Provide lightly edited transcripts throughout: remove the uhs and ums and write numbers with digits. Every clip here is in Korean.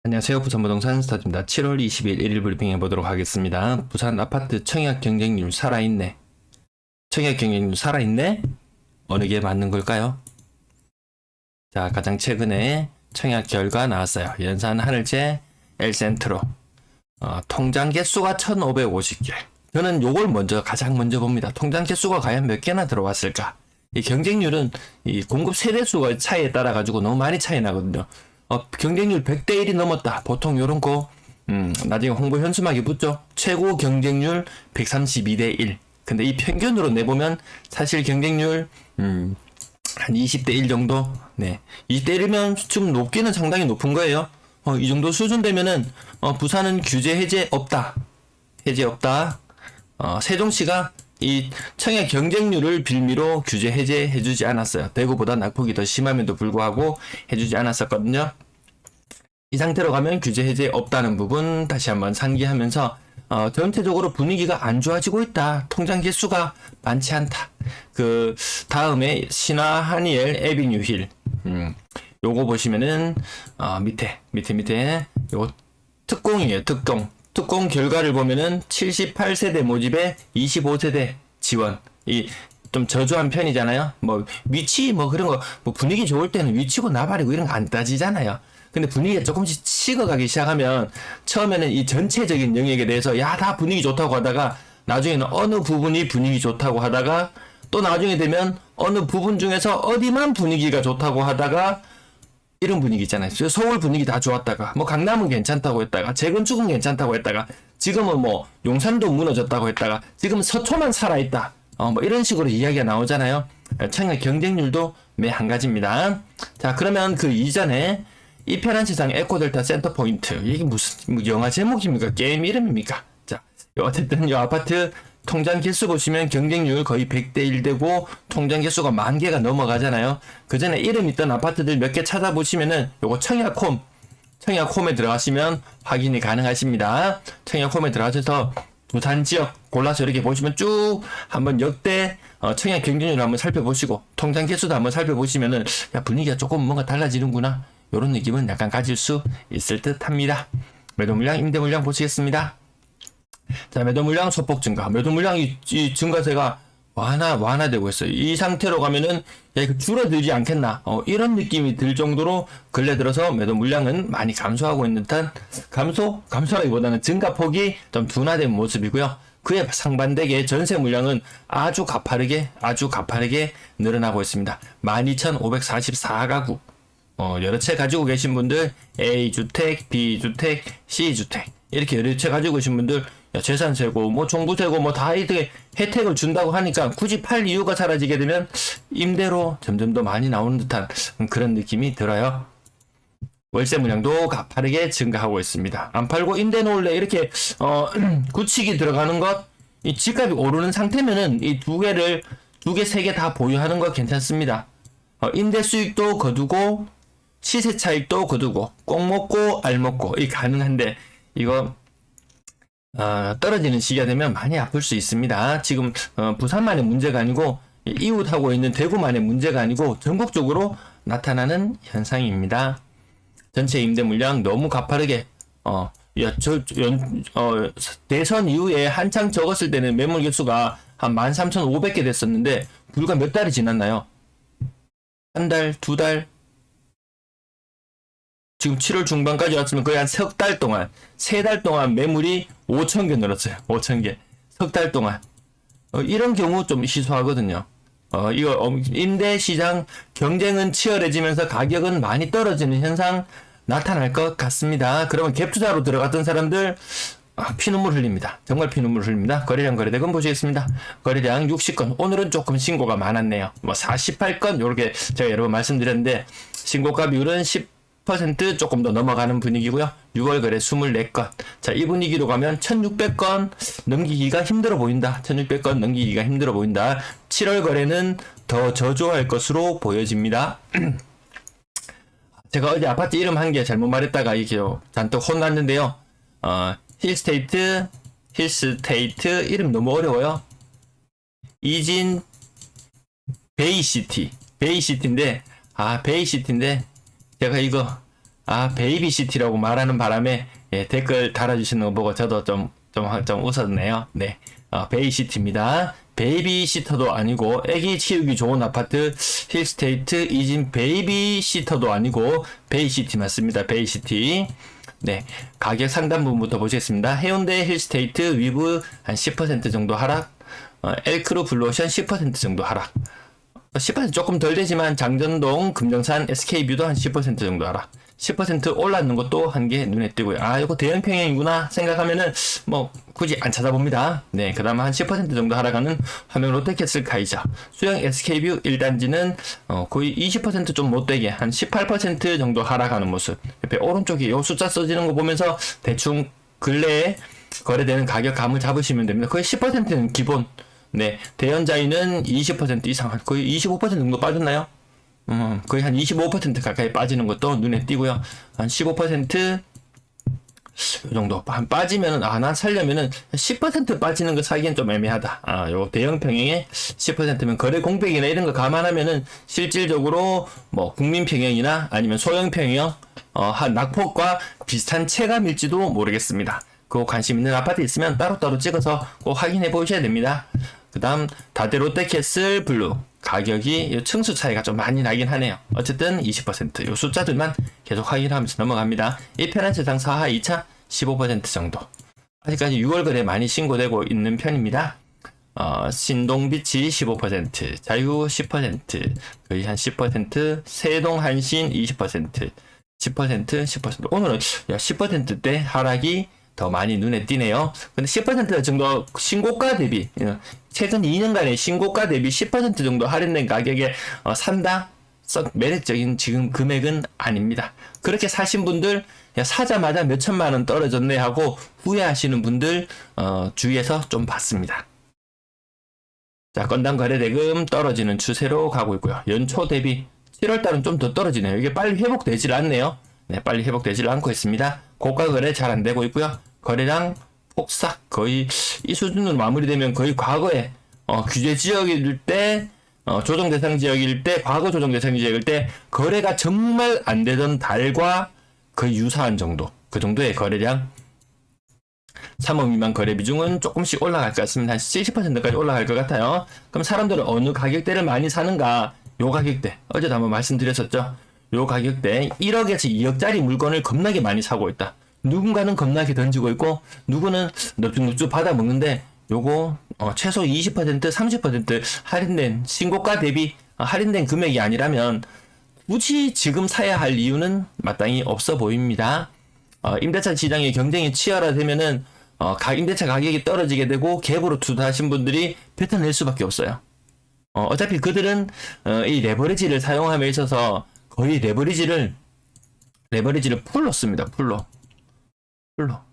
안녕하세요. 부산부동산 스타트입니다. 7월 20일 1일 브리핑 해보도록 하겠습니다. 부산 아파트 청약 경쟁률 살아있네. 청약 경쟁률 살아있네? 어느 게 맞는 걸까요? 자, 가장 최근에 청약 결과 나왔어요. 연산 하늘재 엘센트로. 통장 개수가 1550개. 저는 요걸 가장 먼저 봅니다. 통장 개수가 과연 몇 개나 들어왔을까? 이 경쟁률은 이 공급 세대수가 차이에 따라 가지고 너무 많이 차이 나거든요. 경쟁률 100대 1이 넘었다. 보통 요런 거, 나중에 홍보 현수막에 붙죠. 최고 경쟁률 132대 1. 근데 이 평균으로 내보면 사실 경쟁률, 한 20대 1 정도? 네. 20대 1이면 좀 높기는 상당히 높은 거예요. 이 정도 수준 되면은, 부산은 규제 해제 없다. 해제 없다. 세종시가 이 청약 경쟁률을 빌미로 규제 해제해주지 않았어요. 대구보다 낙폭이 더 심함에도 불구하고 해주지 않았었거든요. 이 상태로 가면 규제 해제 없다는 부분 다시 한번 상기하면서 전체적으로 분위기가 안 좋아지고 있다. 통장 개수가 많지 않다. 그 다음에 신화 하니엘 에비뉴 힐 요거 보시면은 밑에 요거 특공이에요. 특공 결과를 보면은 78세대 모집에 25세대 지원. 이 좀 저조한 편이잖아요. 뭐 위치 뭐 그런 거 뭐 분위기 좋을 때는 위치고 나발이고 이런 거 안 따지잖아요. 근데 분위기가 조금씩 식어가기 시작하면 처음에는 이 전체적인 영역에 대해서 야 다 분위기 좋다고 하다가 나중에는 어느 부분이 분위기 좋다고 하다가 또 나중에 되면 어느 부분 중에서 어디만 분위기가 좋다고 하다가 이런 분위기 있잖아요. 서울 분위기 다 좋았다가 뭐 강남은 괜찮다고 했다가 재건축은 괜찮다고 했다가 지금은 뭐 용산도 무너졌다고 했다가 지금 서초만 살아있다. 뭐 이런 식으로 이야기가 나오잖아요. 청약 경쟁률도 매 한 가지입니다. 자, 그러면 그 이전에 이 편한 세상 에코델타 센터포인트 이게 무슨 영화 제목입니까? 게임 이름입니까? 자, 어쨌든 이 아파트 통장 개수 보시면 경쟁률 거의 100대 1 되고 통장 개수가 10,000개가 넘어가잖아요. 그 전에 이름 있던 아파트들 몇 개 찾아보시면은 요거 청약홈에 들어가시면 확인이 가능하십니다. 청약홈에 들어가셔서 부산 지역 골라서 이렇게 보시면 쭉 한번 역대 청약 경쟁률을 한번 살펴보시고 통장 개수도 한번 살펴보시면은 야 분위기가 조금 뭔가 달라지는구나 요런 느낌은 약간 가질 수 있을 듯 합니다. 매도 물량, 임대 물량 보시겠습니다. 자, 매도 물량 소폭 증가. 매도 물량이 이 증가세가 완화되고 있어요. 이 상태로 가면은 야 이거 줄어들지 않겠나? 이런 느낌이 들 정도로 근래 들어서 매도 물량은 많이 감소하고 있는 듯한 감소라기보다는 증가폭이 좀 둔화된 모습이고요. 그에 상반되게 전세 물량은 아주 가파르게 늘어나고 있습니다. 12,544가구. 여러 채 가지고 계신 분들 A주택, B주택, C주택 이렇게 여러 채 가지고 계신 분들 재산세고 뭐 종부세고 뭐 다 이렇게 혜택을 준다고 하니까 굳이 팔 이유가 사라지게 되면 임대로 점점 더 많이 나오는 듯한 그런 느낌이 들어요. 월세 물량도 가파르게 증가하고 있습니다. 안 팔고 임대 놓을래 이렇게 굳히기 들어가는 것, 이 집값이 오르는 상태면은 이 두 개, 세 개 다 보유하는 거 괜찮습니다. 임대 수익도 거두고 시세 차익도 거두고 꼭 먹고 알 먹고 이 가능한데 이거 떨어지는 시기가 되면 많이 아플 수 있습니다. 지금 부산만의 문제가 아니고 이웃하고 있는 대구만의 문제가 아니고 전국적으로 나타나는 현상입니다. 전체 임대 물량 너무 가파르게 대선 이후에 한창 적었을 때는 매물 개수가 한 13,500개 됐었는데 불과 몇 달이 지났나요? 한 달, 두 달, 지금 7월 중반까지 왔으면 거의 한 석 달 동안, 세 달 동안 매물이 5,000개 늘었어요. 5,000개. 석 달 동안. 이런 경우 좀 희소하거든요. 이거 임대 시장 경쟁은 치열해지면서 가격은 많이 떨어지는 현상 나타날 것 같습니다. 그러면 갭 투자로 들어갔던 사람들 피눈물 흘립니다. 정말 피눈물 흘립니다. 거래량 거래대금 보시겠습니다. 거래량 60건. 오늘은 조금 신고가 많았네요. 뭐 48건 요렇게 제가 여러 번 말씀드렸는데 신고가 비율은 10% 조금 더 넘어가는 분위기고요. 6월 거래 24건. 자, 이 분위기로 가면 1600건 넘기기가 힘들어 보인다. 1600건 넘기기가 힘들어 보인다. 7월 거래는 더 저조할 것으로 보여집니다. 제가 어제 아파트 이름 한 개 잘못 말했다가 이게 잔뜩 혼났는데요. 힐스테이트 이름 너무 어려워요. 이진 베이시티인데 제가 이거 베이비시티라고 말하는 바람에 예, 댓글 달아주시는 거 보고 저도 좀 웃었네요. 네, 베이시티입니다. 베이비시터도 아니고 애기 키우기 좋은 아파트 힐스테이트 이진 베이비시터도 아니고 베이시티 맞습니다. 베이시티. 네, 가격 상단부분부터 보시겠습니다. 해운대 힐스테이트 위브 한 10% 정도 하락, 엘크루 블루오션 10% 정도 하락. 10% 조금 덜 되지만 장전동, 금정산, SK뷰도 한 10% 정도 하락. 10% 올랐는 것도 한 개 눈에 띄고요. 이거 대형 평형이구나 생각하면은 뭐 굳이 안 찾아봅니다. 네, 그 다음 한 10% 정도 하락하는 화면 롯데캐슬 카이자. 수영 SK뷰 1단지는 거의 20% 좀 못되게 한 18% 정도 하락하는 모습. 옆에 오른쪽에 요 숫자 써지는 거 보면서 대충 근래에 거래되는 가격 감을 잡으시면 됩니다. 거의 10%는 기본. 네, 대연자이는 20% 이상, 거의 25% 정도 빠졌나요? 거의 한 25% 가까이 빠지는 것도 눈에 띄고요. 한 15%, 이 정도. 빠지면은, 난 살려면은 10% 빠지는 거 사기엔 좀 애매하다. 요 대형 평형에 10%면 거래 공백이나 이런 거 감안하면은 실질적으로 뭐 국민 평형이나 아니면 소형 평형, 한 낙폭과 비슷한 체감일지도 모르겠습니다. 그 관심 있는 아파트 있으면 따로따로 찍어서 꼭 확인해 보셔야 됩니다. 그 다음 다대 롯데캐슬 블루 가격이 층수 차이가 좀 많이 나긴 하네요. 어쨌든 20%요 숫자들만 계속 확인하면서 넘어갑니다. 이 편한 세상 4하 2차 15% 정도. 아직까지 6월 거래 많이 신고되고 있는 편입니다. 신동비치 15%, 자유 10%, 거의 한 10%, 세동한신 20%, 10%. 오늘은 10%대 하락이 더 많이 눈에 띄네요. 근데 10% 정도 신고가 대비, 최근 2년간의 신고가 대비 10% 정도 할인된 가격에 산다? 썩 매력적인 지금 금액은 아닙니다. 그렇게 사신 분들, 사자마자 몇 천만 원 떨어졌네 하고 후회하시는 분들, 주위에서 좀 봤습니다. 자, 건당 거래대금 떨어지는 추세로 가고 있고요. 연초 대비 7월달은 좀 더 떨어지네요. 이게 빨리 회복되질 않네요. 네, 빨리 회복되질 않고 있습니다. 고가 거래 잘 안 되고 있고요. 거래량 폭삭 거의 이 수준으로 마무리되면 거의 과거에 규제 지역일 때 조정 대상 지역일 때 과거 조정 대상 지역일 때 거래가 정말 안 되던 달과 거의 유사한 정도, 그 정도의 거래량. 3억 미만 거래 비중은 조금씩 올라갈 것 같습니다. 한 70%까지 올라갈 것 같아요. 그럼 사람들은 어느 가격대를 많이 사는가? 요 가격대 어제도 한번 말씀드렸었죠. 요 가격대 1억에서 2억짜리 물건을 겁나게 많이 사고 있다. 누군가는 겁나게 던지고 있고 누구는 넙죽넙죽 받아 먹는데 요거 최소 20% 30% 할인된 신고가 대비 할인된 금액이 아니라면 굳이 지금 사야 할 이유는 마땅히 없어 보입니다. 임대차 시장의 경쟁이 치열화되면은 임대차 가격이 떨어지게 되고 갭으로 투자하신 분들이 뱉어낼 수밖에 없어요. 어차피 그들은 이 레버리지를 사용함에 있어서 거의 레버리지를 풀로 씁니다. 풀로.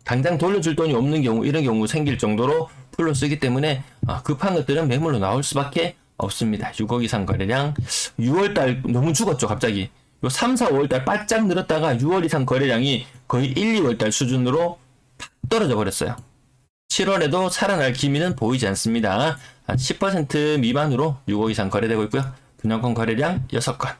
당장 돌려줄 돈이 없는 경우, 이런 경우 생길 정도로 풀로 쓰기 때문에 급한 것들은 매물로 나올 수밖에 없습니다. 6억 이상 거래량. 6월달 너무 죽었죠, 갑자기. 요 3, 4, 5월달 바짝 늘었다가 6월 이상 거래량이 거의 1, 2월달 수준으로 탁 떨어져 버렸어요. 7월에도 살아날 기미는 보이지 않습니다. 한 10% 미만으로 6억 이상 거래되고 있고요. 분양권 거래량 6건.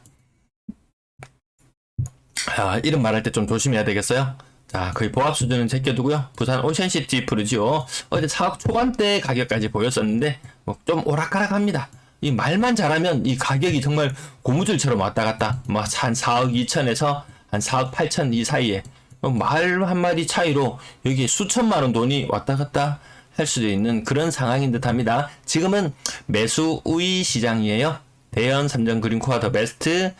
이런 말할 때 좀 조심해야 되겠어요. 자, 거의 보합 수준은 제껴두고요. 부산 오션시티 푸르지오 어제 4억 초반대 가격까지 보였었는데 좀 오락가락합니다. 이 말만 잘하면 이 가격이 정말 고무줄처럼 왔다 갔다 한 4억 2천에서 한 4억 8천 이 사이에 말 한마디 차이로 여기 수천만 원 돈이 왔다 갔다 할 수도 있는 그런 상황인 듯 합니다. 지금은 매수 우위 시장이에요. 대연, 삼정, 그린코아 더 베스트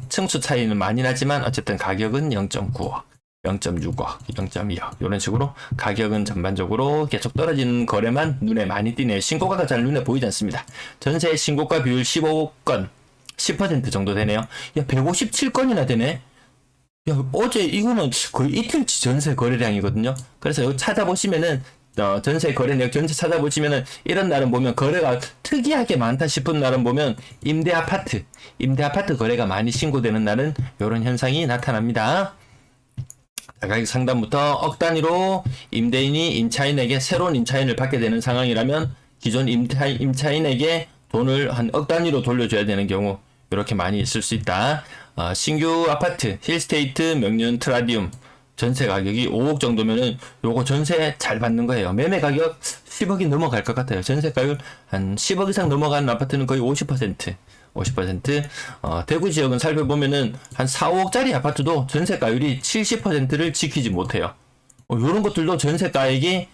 층수 차이는 많이 나지만 어쨌든 가격은 0.9억 0.6억, 0.2억 이런 식으로 가격은 전반적으로 계속 떨어지는 거래만 눈에 많이 띄네요. 신고가가 잘 눈에 보이지 않습니다. 전세 신고가 비율 15건, 10% 정도 되네요. 야, 157건이나 되네. 야, 어제 이거는 거의 이틀치 전세 거래량이거든요. 그래서 여기 찾아보시면은 전세 거래 내역 전체 찾아보시면은 이런 날은 보면 거래가 특이하게 많다 싶은 날은 보면 임대 아파트 거래가 많이 신고되는 날은 이런 현상이 나타납니다. 가격 상단부터 억 단위로 임대인이 임차인에게 새로운 임차인을 받게 되는 상황이라면 기존 임차인에게 돈을 한 억 단위로 돌려줘야 되는 경우 이렇게 많이 있을 수 있다. 신규 아파트 힐스테이트 명륜 트라디움 전세 가격이 5억 정도면은 요거 전세 잘 받는 거예요. 매매 가격 10억이 넘어갈 것 같아요. 전세 가격 한 10억 이상 넘어가는 아파트는 거의 50%. 대구 지역은 살펴보면은 한 4, 5억짜리 아파트도 전세가율이 70%를 지키지 못해요. 요런 것들도 전세가율이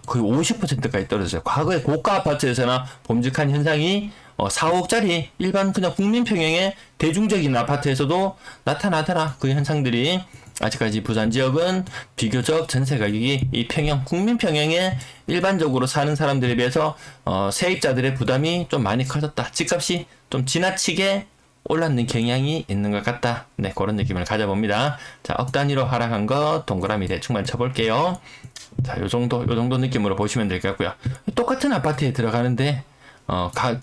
거의 50%까지 떨어졌어요. 과거에 고가 아파트에서나 범직한 현상이 4, 5억짜리 일반 그냥 국민 평형의 대중적인 아파트에서도 나타나더라. 그 현상들이 아직까지 부산 지역은 비교적 전세 가격이 이 평형, 국민 평형에 일반적으로 사는 사람들에 비해서 세입자들의 부담이 좀 많이 커졌다. 집값이 좀 지나치게 올랐는 경향이 있는 것 같다. 네, 그런 느낌을 가져봅니다. 자, 억 단위로 하락한 거 동그라미 대충만 쳐볼게요. 자, 요 정도 느낌으로 보시면 될 것 같고요. 똑같은 아파트에 들어가는데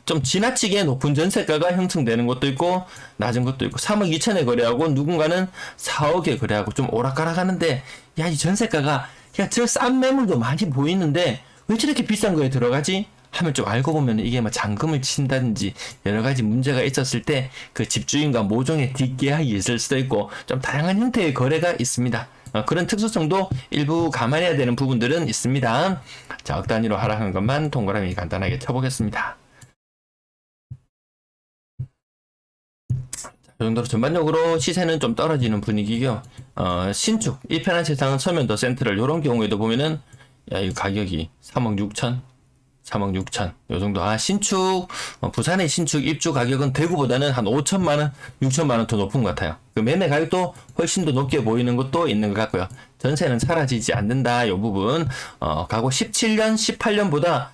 좀 지나치게 높은 전세가가 형성되는 것도 있고 낮은 것도 있고 3억 2천에 거래하고 누군가는 4억에 거래하고 좀 오락가락하는데 야, 이 전세가가 야, 저 싼 매물도 많이 보이는데 왜 저렇게 비싼 거에 들어가지? 하면 좀 알고 보면 이게 뭐 잔금을 친다든지 여러 가지 문제가 있었을 때 그 집주인과 모종의 뒷계약이 있을 수도 있고 좀 다양한 형태의 거래가 있습니다. 그런 특수성도 일부 감안해야 되는 부분들은 있습니다. 자, 억 단위로 하락한 것만 동그라미 간단하게 쳐보겠습니다. 이 정도로 전반적으로 시세는 좀 떨어지는 분위기고요. 신축, 이 편한 세상은 서면도 센트럴 이런 경우에도 보면은 야, 이 가격이 3억 6천 요 정도. 신축, 부산의 신축 입주 가격은 대구보다는 한 5천만원, 6천만원 더 높은 것 같아요. 그 매매 가격도 훨씬 더 높게 보이는 것도 있는 것 같고요. 전세는 사라지지 않는다, 요 부분. 가고 17년, 18년보다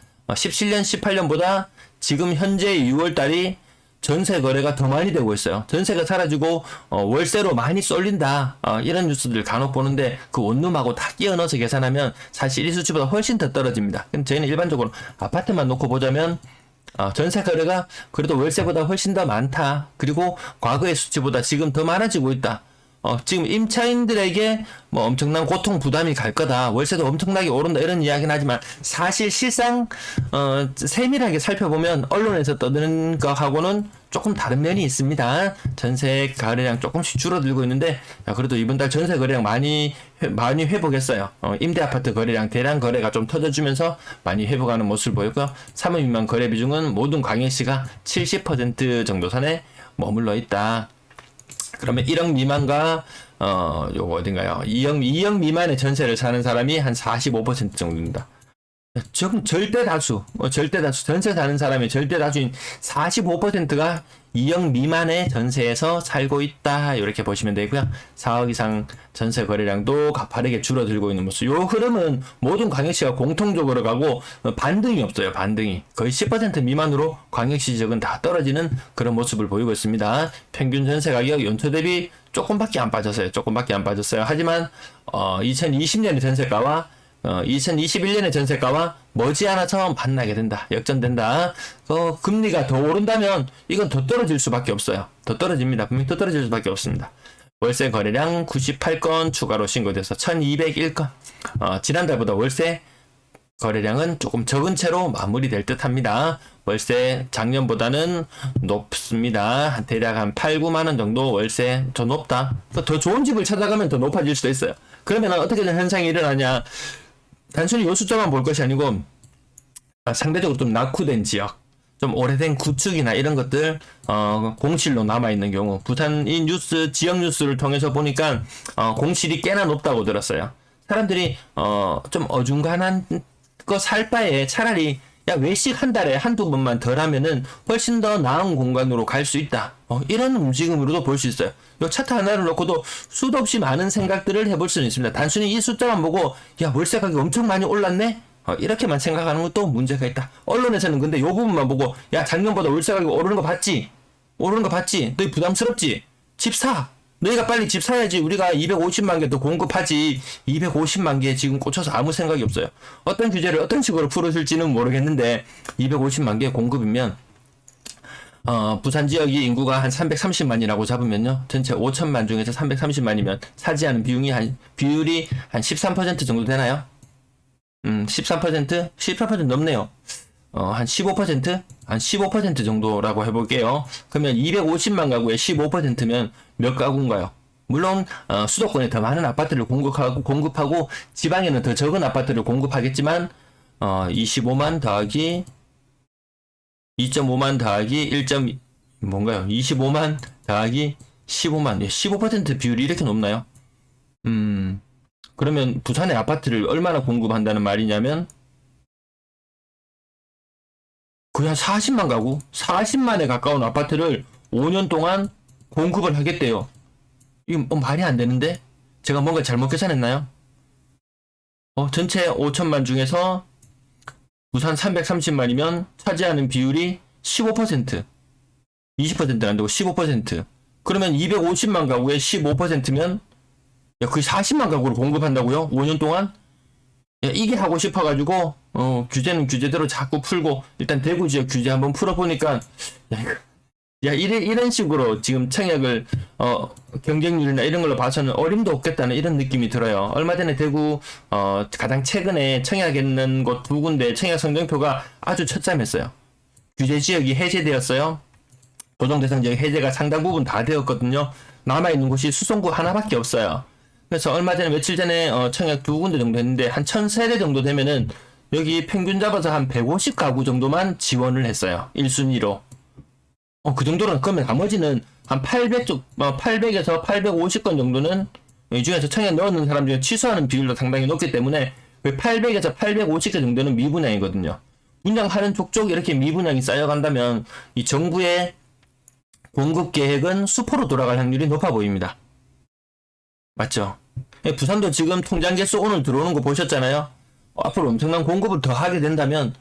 지금 현재 6월달이 전세 거래가 더 많이 되고 있어요. 전세가 사라지고 월세로 많이 쏠린다. 이런 뉴스들 간혹 보는데 그 원룸하고 다 끼워 넣어서 계산하면 사실 이 수치보다 훨씬 더 떨어집니다. 그럼 저희는 일반적으로 아파트만 놓고 보자면 전세 거래가 그래도 월세보다 훨씬 더 많다. 그리고 과거의 수치보다 지금 더 많아지고 있다. 지금 임차인들에게 뭐 엄청난 고통 부담이 갈 거다. 월세도 엄청나게 오른다. 이런 이야기는 하지만 사실 실상 세밀하게 살펴보면 언론에서 떠드는 거하고는 조금 다른 면이 있습니다. 전세 거래량 조금씩 줄어들고 있는데 그래도 이번 달 전세 거래량 많이 회복했어요. 임대 아파트 거래량 대량 거래가 좀 터져주면서 많이 회복하는 모습을 보였고요. 3억 미만 거래 비중은 모든 광역시가 70% 정도 선에 머물러 있다. 그러면 1억 미만과 요거 어딘가요? 2억 미만의 전세를 사는 사람이 한 45% 정도입니다. 절대 다수 전세 사는 사람의 절대 다수인 45%가 2억 미만의 전세에서 살고 있다. 이렇게 보시면 되고요. 4억 이상 전세 거래량도 가파르게 줄어들고 있는 모습. 요 흐름은 모든 광역시가 공통적으로 가고 반등이 없어요. 반등이 거의 10% 미만으로 광역시 지역은 다 떨어지는 그런 모습을 보이고 있습니다. 평균 전세 가격 연초 대비 조금밖에 안 빠졌어요. 하지만 2020년의 전세가와 2021년의 전세가와 머지않아서 만나게 된다. 역전된다. 금리가 더 오른다면 이건 더 떨어질 수밖에 없어요. 더 떨어집니다. 분명히 더 떨어질 수밖에 없습니다. 월세 거래량 98건 추가로 신고돼서 1201건. 지난달보다 월세 거래량은 조금 적은 채로 마무리될 듯 합니다. 월세 작년보다는 높습니다. 대략 한 8, 9만원 정도 월세 더 높다. 더 좋은 집을 찾아가면 더 높아질 수도 있어요. 그러면 어떻게 된 현상이 일어나냐. 단순히 요 숫자만 볼 것이 아니고 상대적으로 좀 낙후된 지역, 좀 오래된 구축이나 이런 것들 공실로 남아있는 경우 부산 이 뉴스 지역 뉴스를 통해서 보니까 공실이 꽤나 높다고 들었어요. 사람들이 좀 어중간한 거 살 바에 차라리 야 외식 한 달에 한두 번만 덜 하면은 훨씬 더 나은 공간으로 갈 수 있다. 이런 움직임으로도 볼 수 있어요. 이 차트 하나를 놓고도 수도 없이 많은 생각들을 해볼 수는 있습니다. 단순히 이 숫자만 보고 야 월세 가격이 엄청 많이 올랐네? 이렇게만 생각하는 것도 문제가 있다. 언론에서는 근데 이 부분만 보고 야 작년보다 월세 가격이 오르는 거 봤지? 너희 부담스럽지? 집 사! 너희가 빨리 집 사야지. 우리가 250만 개 더 공급하지. 250만 개 지금 꽂혀서 아무 생각이 없어요. 어떤 규제를 어떤 식으로 풀어줄지는 모르겠는데 250만 개 공급이면 부산 지역이 인구가 한 330만이라고 잡으면요. 전체 5천만 중에서 330만이면 차지하는 비율이 한 13% 정도 되나요? 13%? 13% 넘네요. 한 15%? 한 15% 정도라고 해볼게요. 그러면 250만 가구에 15%면 몇 가구인가요? 물론 수도권에 더 많은 아파트를 공급하고 지방에는 더 적은 아파트를 공급하겠지만 25만 더하기 2.5만 더하기 1. 뭔가요? 25만 더하기 15만. 15% 비율이 이렇게 높나요? 그러면 부산의 아파트를 얼마나 공급한다는 말이냐면 거의 한 40만 가구, 40만에 가까운 아파트를 5년 동안 공급을 하겠대요. 이거 말이 안 되는데? 제가 뭔가 잘못 계산했나요? 전체 5천만 중에서 부산 330만이면 차지하는 비율이 15%. 20%는 안 되고 15%. 그러면 250만 가구에 15%면 거의 40만 가구를 공급한다고요? 5년 동안? 야, 이게 하고 싶어가지고 규제는 규제대로 자꾸 풀고 일단 대구 지역 규제 한번 풀어보니까 이런 식으로 지금 청약을 경쟁률이나 이런 걸로 봐서는 어림도 없겠다는 이런 느낌이 들어요. 얼마 전에 대구 가장 최근에 청약했는 곳 두 군데 청약 성적표가 아주 처참했어요. 규제 지역이 해제되었어요. 조정 대상 지역 해제가 상당 부분 다 되었거든요. 남아있는 곳이 수성구 하나밖에 없어요. 그래서 얼마 전에 며칠 전에 청약 두 군데 정도 했는데 한 1000세대 정도 되면은 여기 평균 잡아서 한 150가구 정도만 지원을 했어요. 1순위로. 그 정도는 그러면 나머지는 한 800에서 850건 정도는 이 중에서 청약 넣는 사람 중에 취소하는 비율도 상당히 높기 때문에 800에서 850개 정도는 미분양이거든요. 분양하는 족족 이렇게 미분양이 쌓여간다면 이 정부의 공급 계획은 수포로 돌아갈 확률이 높아 보입니다. 맞죠? 부산도 지금 통장 개수 오늘 들어오는 거 보셨잖아요. 앞으로 엄청난 공급을 더 하게 된다면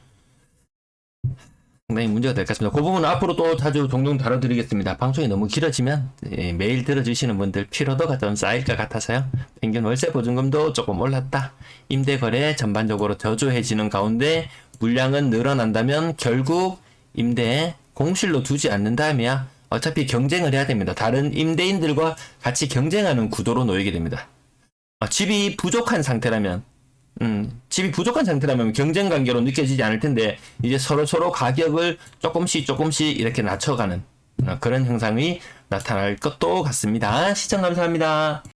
상당히 문제가 될 것 같습니다. 그 부분은 앞으로 또 자주 종종 다뤄드리겠습니다. 방송이 너무 길어지면 매일 들어주시는 분들 피로도가 좀 쌓일 것 같아서요. 평균 월세 보증금도 조금 올랐다. 임대거래 전반적으로 저조해지는 가운데 물량은 늘어난다면 결국 임대에 공실로 두지 않는다면 어차피 경쟁을 해야 됩니다. 다른 임대인들과 같이 경쟁하는 구도로 놓이게 됩니다. 집이 부족한 상태라면 경쟁 관계로 느껴지지 않을 텐데 이제 서로 가격을 조금씩 이렇게 낮춰가는 그런 현상이 나타날 것도 같습니다. 시청 감사합니다.